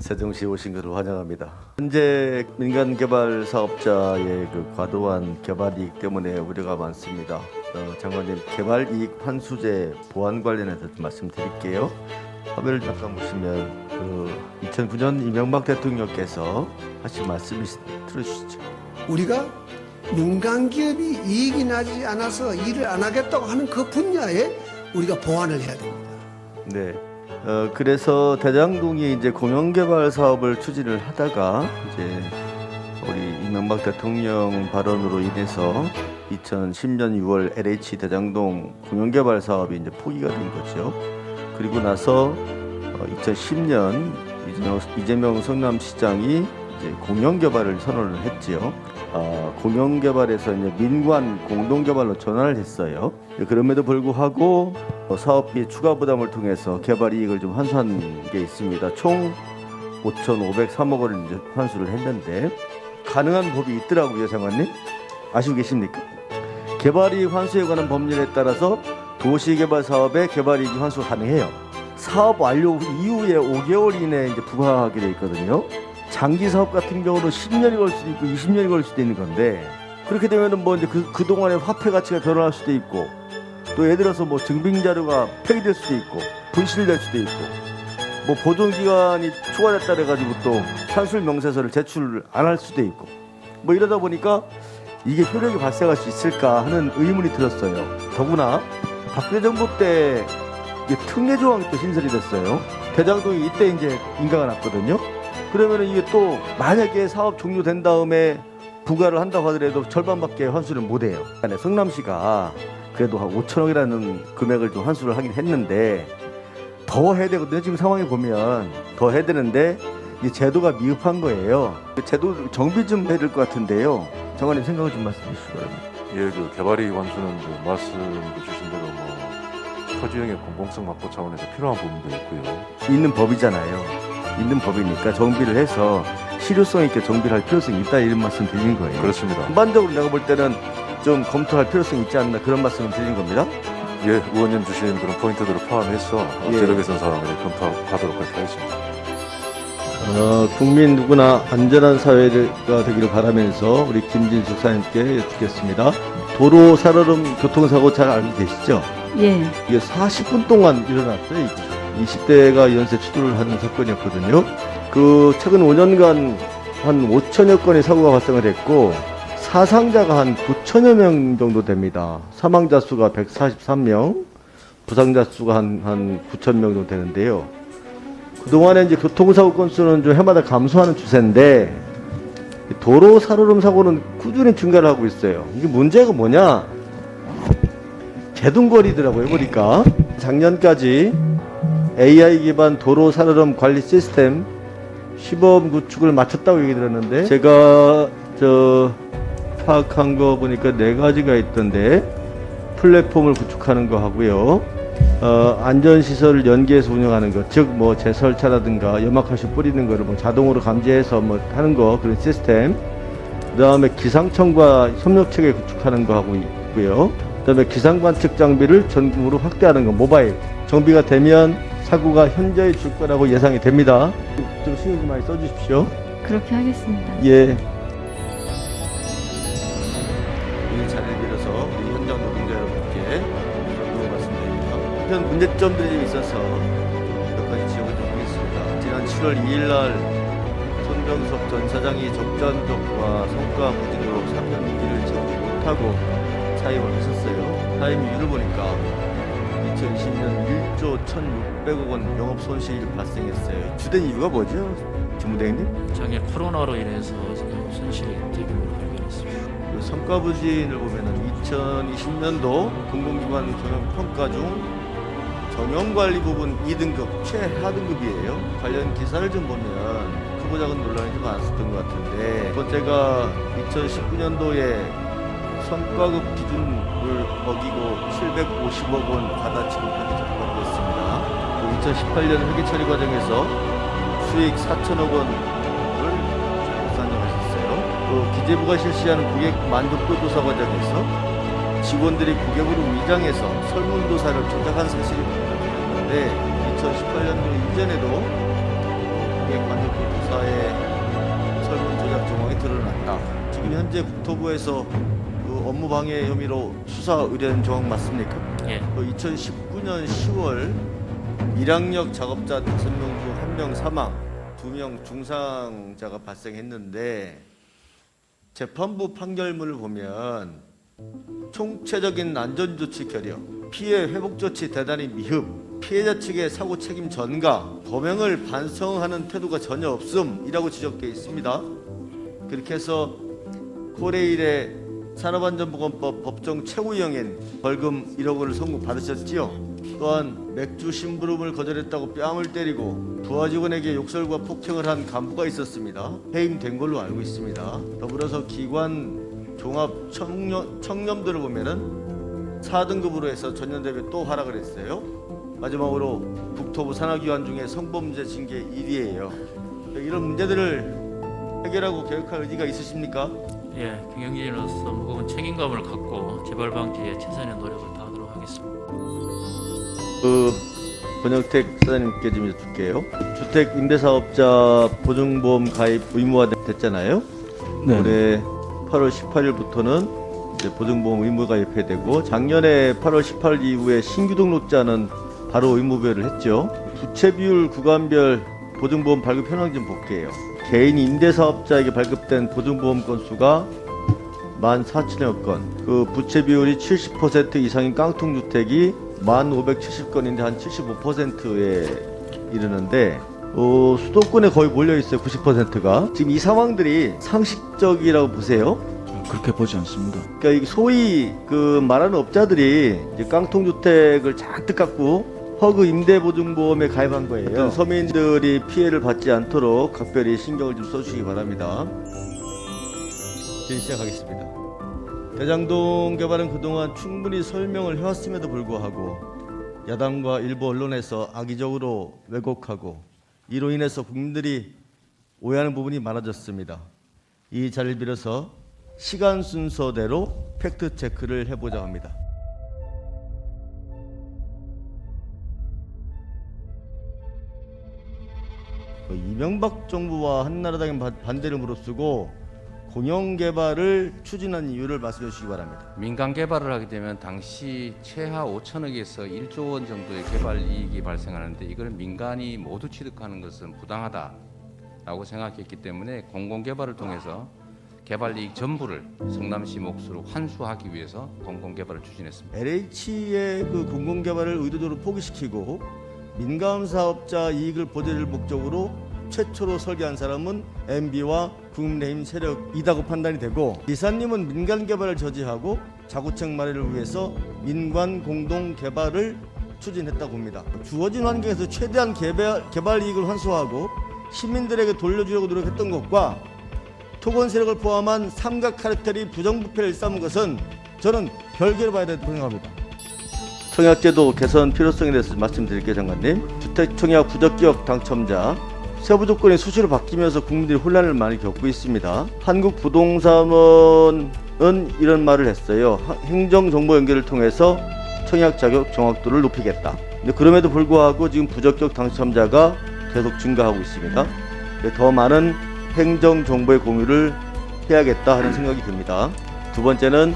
세종시에 오신 것을 환영합니다. 현재 민간 개발 사업자의 과도한 개발 이익 때문에 우려가 많습니다. 장관님, 개발 이익 환수제 보완 관련해서 좀 말씀드릴게요. 화면을 잠깐 보시면 2009년 이명박 대통령께서 하신 말씀이 들어주시죠. 우리가 민간 기업이 이익이 나지 않아서 일을 안 하겠다고 하는 그 분야에 우리가 보완을 해야 됩니다. 네. 그래서 대장동이 이제 공영개발 사업을 추진을 하다가 이제 우리 이명박 대통령 발언으로 인해서 2010년 6월 LH 대장동 공영개발 사업이 이제 포기가 된 거죠. 그리고 나서 2010년 이재명 성남시장이 이제 공영개발을 선언을 했지요. 공영개발에서 이제 민관 공동개발로 전환을 했어요. 그럼에도 불구하고 사업비 추가 부담을 통해서 개발 이익을 좀 환수한 게 있습니다. 총 5,503억 원을 이제 환수를 했는데 가능한 법이 있더라고요, 장관님. 아시고 계십니까? 개발 이익 환수에 관한 법률에 따라서 도시개발 사업의 개발 이익 환수 가능해요. 사업 완료 이후에 5개월 이내에 이제 부과하게 돼 있거든요. 장기 사업 같은 경우는 10년이 걸 수도 있고 20년이 걸 수도 있는 건데, 그렇게 되면은 뭐 이제 그 동안의 화폐 가치가 변할 수도 있고, 또 예를 들어서 뭐 증빙 자료가 폐기될 수도 있고 분실될 수도 있고, 뭐 보존 기간이 초과됐다 그래가지고 또 산술 명세서를 제출 안 할 수도 있고, 뭐 이러다 보니까 이게 효력이 발생할 수 있을까 하는 의문이 들었어요. 더구나 박근혜 정부 때 이게 특례 조항이 또 신설이 됐어요. 대장동이 이때 이제 인가가 났거든요. 그러면은 이게 또 만약에 사업 종료된 다음에 부과를 한다고 하더라도 절반밖에 환수를 못 해요. 성남시가 그래도 한 5천억이라는 금액을 좀 환수를 하긴 했는데 더 해야 되거든요. 지금 상황에 보면 더 해야 되는데 이 제도가 미흡한 거예요. 제도 정비 좀 해야 될 것 같은데요. 장관님 생각을 좀 말씀해 주시기 바랍니다. 예, 개발이익 환수는 말씀 주신 대로 토지용의 공공성 확보 차원에서 필요한 부분도 있고요. 있는 법이잖아요. 있는 법이니까 정비를 해서 실효성 있게 정비를 할 필요성이 있다, 이런 말씀 드리는 거예요. 그렇습니다. 전반적으로 내가 볼 때는 좀 검토할 필요성이 있지 않나, 그런 말씀을 드리는 겁니다. 예, 의원님 주신 그런 포인트들을 포함해서 제도 개선 사항을 검토하도록 하겠습니다. 국민 누구나 안전한 사회가 되기를 바라면서 우리 김진숙 사님께 여쭙겠습니다. 도로 살얼음 교통사고 잘 알고 계시죠? 예. 이게 40분 동안 일어났어요. 이게. 20대가 연쇄 추돌을 하는 사건이었거든요. 최근 5년간 한 5천여 건의 사고가 발생을 했고, 사상자가 한 9천여 명 정도 됩니다. 사망자 수가 143명, 부상자 수가 한 9천 명 정도 되는데요. 그동안에 이제 교통사고 건수는 좀 해마다 감소하는 추세인데, 도로 살얼음 사고는 꾸준히 증가를 하고 있어요. 이게 문제가 뭐냐? 제동거리더라고요, 보니까. 작년까지 AI 기반 도로 살얼음 관리 시스템 시범 구축을 마쳤다고 얘기 들었는데, 제가 파악한 거 보니까 4가지가 있던데, 플랫폼을 구축하는 거 하고요, 안전시설을 연계해서 운영하는 것, 즉 뭐 제설차라든가 염화칼슘 뿌리는 거를 뭐 자동으로 감지해서 뭐 하는 거, 그런 시스템, 그 다음에 기상청과 협력체계 구축하는 거 하고 있고요, 그 다음에 기상관측 장비를 전국으로 확대하는 거, 모바일 정비가 되면 사고가 현저히 줄 거라고 예상이 됩니다. 좀 신경 좀 많이 써주십시오. 그렇게 하겠습니다. 예. 이 자리를 빌어서 우리 현장 노동자 여러분께 감사의 말씀드립니다. 한편 문제점들이 좀 있어서 몇 가지 지적을 좀 하겠습니다. 지난 7월 2일 날 손병섭 전 사장이 적자누적과 성과 부진으로 사표일을 채우지 못하고 사임을 하셨어요. 사임 이유를 보니까 2020년 1조 1,600억 원 영업 손실이 발생했어요. 주된 이유가 뭐죠, 주무대행님? 작년 코로나로 인해서 영업 손실이 대규모로 발견했습니다. 성과 부진을 보면은 2020년도 공공기관 경영평가 중 경영관리 부분 2등급 최하등급이에요. 관련 기사를 좀 보면 크고 작은 논란이 좀 많았었던 것 같은데, 두 번째가 2019년도에 성과급 기준을 어기고 750억 원 과다 지급하기 적발을 했습니다. 2018년 회계 처리 과정에서 수익 4천억 원을 산정하셨어요. 또 기재부가 실시하는 고객 만족도 조사 과정에서 직원들이 고객으로 위장해서 설문조사를 조작한 사실이 발견됐는데, 2018년도 이전에도 관역교부사의 설문 조작 정황이 드러났다. 지금 현재 국토부에서 그 업무 방해 혐의로 수사 의뢰한 정황 맞습니까? 예. 2019년 10월 밀양역 작업자 5명 중 1명 사망, 2명 중상자가 발생했는데 재판부 판결문을 보면 총체적인 안전조치 결여, 피해 회복 조치 대단히 미흡, 피해자 측의 사고 책임 전가, 범행을 반성하는 태도가 전혀 없음이라고 지적되어 있습니다. 그렇게 해서 코레일의 산업안전보건법 법정 최고형인 벌금 1억 원을 선고받으셨지요. 또한 맥주 심부름을 거절했다고 뺨을 때리고 부하 직원에게 욕설과 폭행을 한 간부가 있었습니다. 해임된 걸로 알고 있습니다. 더불어서 기관 종합 청렴들을 보면은 4등급으로 해서 전년 대비 또 하락을 했어요. 마지막으로 국토부 산하기관 중에 성범죄 징계 1위예요. 이런 문제들을 해결하고 개혁할 의지가 있으십니까? 예, 경영진으로서 무거운 책임감을 갖고 재발 방지에 최선의 노력을 다하도록 하겠습니다. 권영택 사장님께 좀 여쭐게요. 주택 임대사업자 보증보험 가입 의무화 됐잖아요. 네. 올해 8월 18일부터는 이제 보증보험 의무 가입해야 되고 작년에 8월 18일 이후에 신규 등록자는 바로 의무 부여를 했죠. 부채 비율 구간별 보증보험 발급 현황 좀 볼게요. 개인 임대사업자에게 발급된 보증보험 건수가 14,000여 건. 그 부채 비율이 70% 이상인 깡통주택이 1,570건인데 한 75%에 이르는데 수도권에 거의 몰려 있어요. 90%가. 지금 이 상황들이 상식적이라고 보세요? 그렇게 보지 않습니다. 그러니까 이게 소위 그 말하는 업자들이 이제 깡통주택을 잔뜩 갖고 허그 임대보증보험에 가입한 거예요. 서민들이 피해를 받지 않도록 각별히 신경을 좀 써주시기 바랍니다. 이제 시작하겠습니다. 대장동 개발은 그동안 충분히 설명을 해왔음에도 불구하고 야당과 일부 언론에서 악의적으로 왜곡하고 이로 인해서 국민들이 오해하는 부분이 많아졌습니다. 이 자리를 빌어서 시간 순서대로 팩트 체크를 해보자 합니다. 이명박 정부와 한나라당의 반대를 무릅쓰고 공영개발을 추진한 이유를 말씀해 주시기 바랍니다. 민간 개발을 하게 되면 당시 최하 5천억에서 1조 원 정도의 개발 이익이 발생하는데 이걸 민간이 모두 취득하는 것은 부당하다라고 생각했기 때문에 공공개발을 통해서 개발 이익 전부를 성남시 몫으로 환수하기 위해서 공공개발을 추진했습니다. LH의 그 공공개발을 의도적으로 포기시키고 민간 사업자 이익을 보좌를 목적으로 최초로 설계한 사람은 MB와 국민의힘 세력이다고 판단이 되고 이사님은 민간 개발을 저지하고 자구책 마련을 위해서 민관 공동 개발을 추진했다고 봅니다. 주어진 환경에서 최대한 개발 이익을 환수하고 시민들에게 돌려주려고 노력했던 것과 토건 세력을 포함한 삼각 카르텔이 부정부패를 일삼은 것은 저는 별개로 봐야 된다고 생각합니다. 청약제도 개선 필요성에 대해서 말씀드릴게요, 장관님. 주택청약 부적격 당첨자 세부 조건이 수시로 바뀌면서 국민들이 혼란을 많이 겪고 있습니다. 한국부동산원은 이런 말을 했어요. 행정정보 연계를 통해서 청약 자격 정확도를 높이겠다. 근데 그럼에도 불구하고 지금 부적격 당첨자가 계속 증가하고 있습니다. 더 많은 행정정보의 공유를 해야겠다 하는 생각이 듭니다. 두 번째는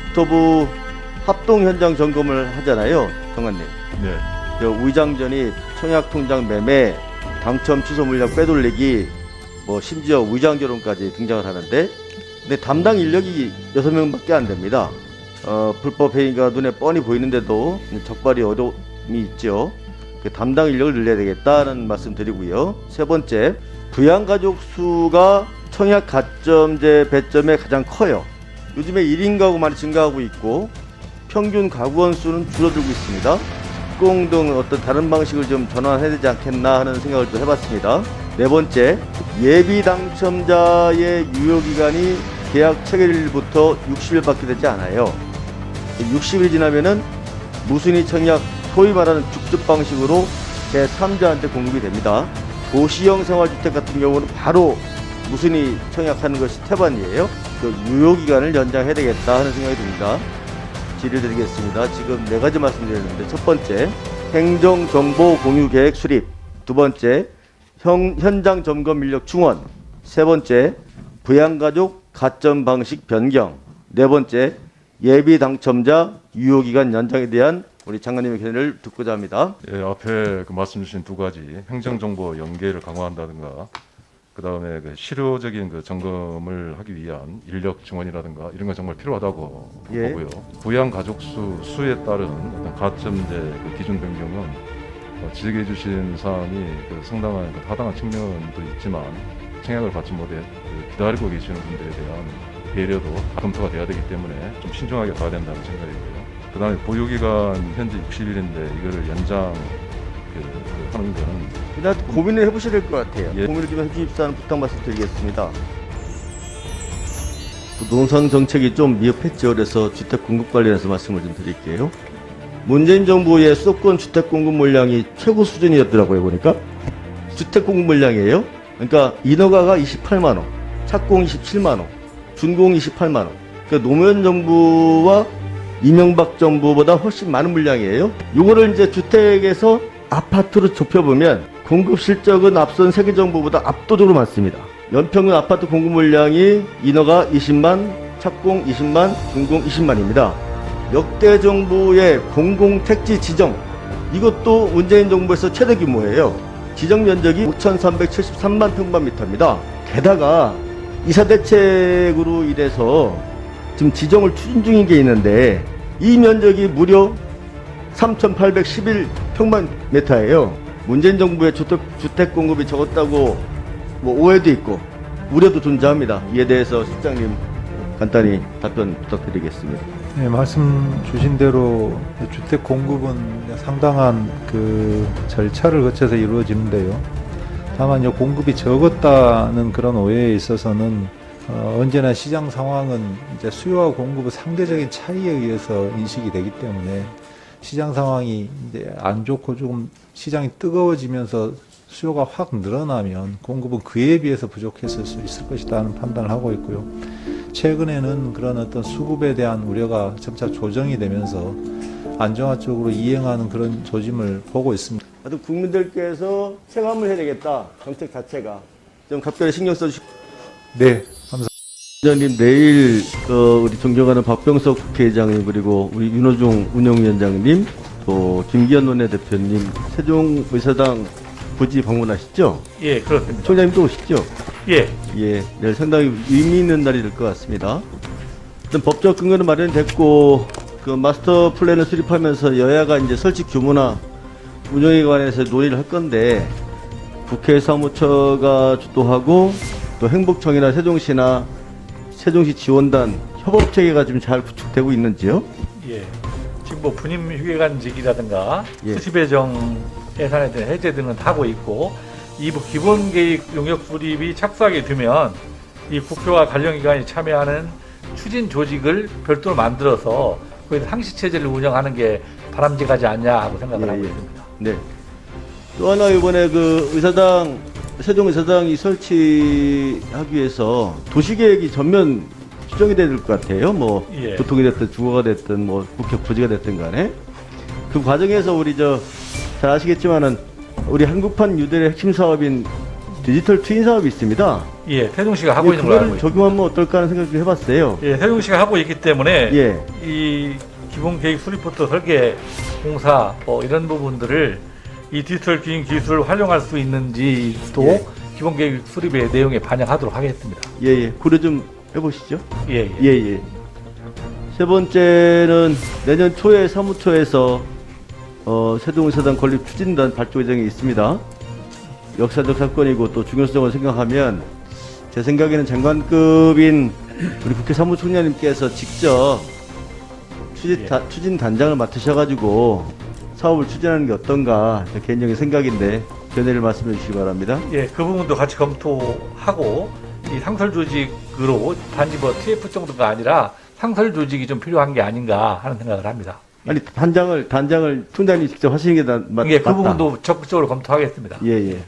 국토부 합동 현장 점검을 하잖아요, 장관님. 네. 위장전이 청약통장 매매, 당첨 취소 물량 빼돌리기, 심지어 위장결혼까지 등장을 하는데, 근데 담당 인력이 6명밖에 안 됩니다. 불법 행위가 눈에 뻔히 보이는데도 적발이 어려움이 있죠. 담당 인력을 늘려야 되겠다는 말씀 드리고요. 세 번째, 부양가족 수가 청약 가점제 배점에 가장 커요. 요즘에 1인 가구 많이 증가하고 있고 평균 가구원 수는 줄어들고 있습니다. 특공 등 어떤 다른 방식을 좀 전환해야 되지 않겠나 하는 생각을 좀 해봤습니다. 네 번째, 예비 당첨자의 유효기간이 계약 체결일부터 60일밖에 되지 않아요. 60일이 지나면은 무순위 청약, 소위 말하는 죽습 방식으로 제3자한테 공급이 됩니다. 도시형 생활주택 같은 경우는 바로 무순위 청약하는 것이 태반이에요. 그 유효기간을 연장해야 되겠다 하는 생각이 듭니다. 질의를 드리겠습니다. 지금 4가지 말씀드렸는데, 첫 번째, 행정정보 공유 계획 수립. 두 번째, 현장 점검 인력 충원. 세 번째, 부양가족 가점 방식 변경. 네 번째, 예비 당첨자 유효기간 연장에 대한 우리 장관님의 견해를 듣고자 합니다. 예, 앞에 그 말씀 주신 두 가지 행정정보 연계를 강화한다든가 그다음에 그 실효적인 그 점검을 하기 위한 인력 증원이라든가 이런 건 정말 필요하다고 예. 보고요. 부양 가족 수에 따른 어떤 가점제 그 기준 변경은 지적해 주신 사안이 그 상당한 그 타당한 측면도 있지만 청약을 받지 못해 그 기다리고 계시는 분들에 대한 배려도 검토가 돼야 되기 때문에 좀 신중하게 가야 된다는 생각이고요. 그다음에 보유기간 현재 60일인데 이거를 연장 하는 거는 일단 고민을 해보셔야 될 것 같아요. 예. 고민을 좀 해주십사는 부탁 말씀드리겠습니다. 부동산 정책이 좀 미흡했죠. 그래서 주택 공급 관련해서 말씀을 좀 드릴게요. 문재인 정부의 수도권 주택 공급 물량이 최고 수준이었더라고요. 보니까 주택 공급 물량이에요. 그러니까 인허가가 28만 호, 착공 27만 호, 준공 28만 호. 그러니까 노무현 정부와 이명박 정부보다 훨씬 많은 물량이에요. 이거를 이제 주택에서 아파트로 좁혀보면 공급 실적은 앞선 세계 정부보다 압도적으로 많습니다. 연평균 아파트 공급 물량이 인허가 20만, 착공 20만, 준공 20만입니다. 역대 정부의 공공택지 지정, 이것도 문재인 정부에서 최대 규모예요. 지정 면적이 5,373만 평방미터입니다. 게다가 이사 대책으로 인해서 지금 지정을 추진 중인 게 있는데 이 면적이 무려 3,811평방미터예요. 문재인 정부의 주택 공급이 적었다고 뭐 오해도 있고 우려도 존재합니다. 이에 대해서 실장님 간단히 답변 부탁드리겠습니다. 네, 말씀 주신 대로 주택 공급은 상당한 그 절차를 거쳐서 이루어지는데요. 다만 공급이 적었다는 그런 오해에 있어서는 언제나 시장 상황은 이제 수요와 공급의 상대적인 차이에 의해서 인식이 되기 때문에 시장 상황이 이제 안 좋고 조금 시장이 뜨거워지면서 수요가 확 늘어나면 공급은 그에 비해서 부족했을 수 있을 것이라는 판단을 하고 있고요. 최근에는 그런 어떤 수급에 대한 우려가 점차 조정이 되면서 안정화적으로 이행하는 그런 조짐을 보고 있습니다. 하여튼 국민들께서 체감을 해야 되겠다. 정책 자체가 좀 각별히 신경 써주시고. 네, 감사합니다. 위원장님 내일 우리 존경하는 박병석 국회의장님 그리고 우리 윤호중 운영위원장님 또 김기현 원내대표님 세종의사당 부지 방문하시죠? 예, 그렇습니다. 총장님도 오시죠? 예, 예, 내일 상당히 의미 있는 날이 될 것 같습니다. 일단 법적 근거는 마련됐고 그 마스터 플랜을 수립하면서 여야가 이제 설치 규모나 운영에 관해서 논의를 할 건데 국회 사무처가 주도하고 또 행복청이나 세종시나 세종시 지원단 협업 체계가 지금 잘 구축되고 있는지요? 예. 지금 뭐 분임 휴게관직이라든가 예. 수시배정 예산에 대한 해제 등은 하고 있고 이부 기본계획 용역 수립이 착수하게 되면 이 국회와 관련기관이 참여하는 추진 조직을 별도로 만들어서 거기서 상시 체제를 운영하는 게 바람직하지 않냐 하고 생각을 하고 있습니다. 네. 또 하나 이번에 그 의사당 세종의사당이 설치하기 위해서 도시계획이 전면 수정이 돼야 될 것 같아요. 뭐 예. 교통이 됐든 주거가 됐든 뭐 국회 부지가 됐든 간에 그 과정에서 우리 잘 아시겠지만은 우리 한국판 뉴델의 핵심 사업인 디지털 트윈 사업이 있습니다. 예, 세종시가 하고 있는 걸 알고 그걸 있습니다. 적용하면 어떨까 하는 생각을 해봤어요. 예, 세종시가 하고 있기 때문에 예. 이 기본계획 수립부터 설계, 공사 뭐 이런 부분들을 이 디지털 기인 기술을 활용할 수 있는지도 예. 기본계획 수립의 내용에 반영하도록 하겠습니다. 예. 고려 좀 해보시죠. 예, 예. 예. 세 번째는 내년 초에 사무처에서 세종의사당 건립 추진단 발표 예정이 있습니다. 역사적 사건이고 또 중요성을 생각하면 제 생각에는 장관급인 우리 국회 사무총장님께서 직접 추진 단장을 맡으셔가지고 사업을 추진하는 게 어떤가 제 개인적인 생각인데 견해를 말씀해 주시기 바랍니다. 예, 그 부분도 같이 검토하고 이 상설 조직으로 단지 뭐 TF 정도가 아니라 상설 조직이 좀 필요한 게 아닌가 하는 생각을 합니다. 아니 단장을 총장님이 직접 하시는 게 맞다. 예, 그 부분도 적극적으로 검토하겠습니다. 예.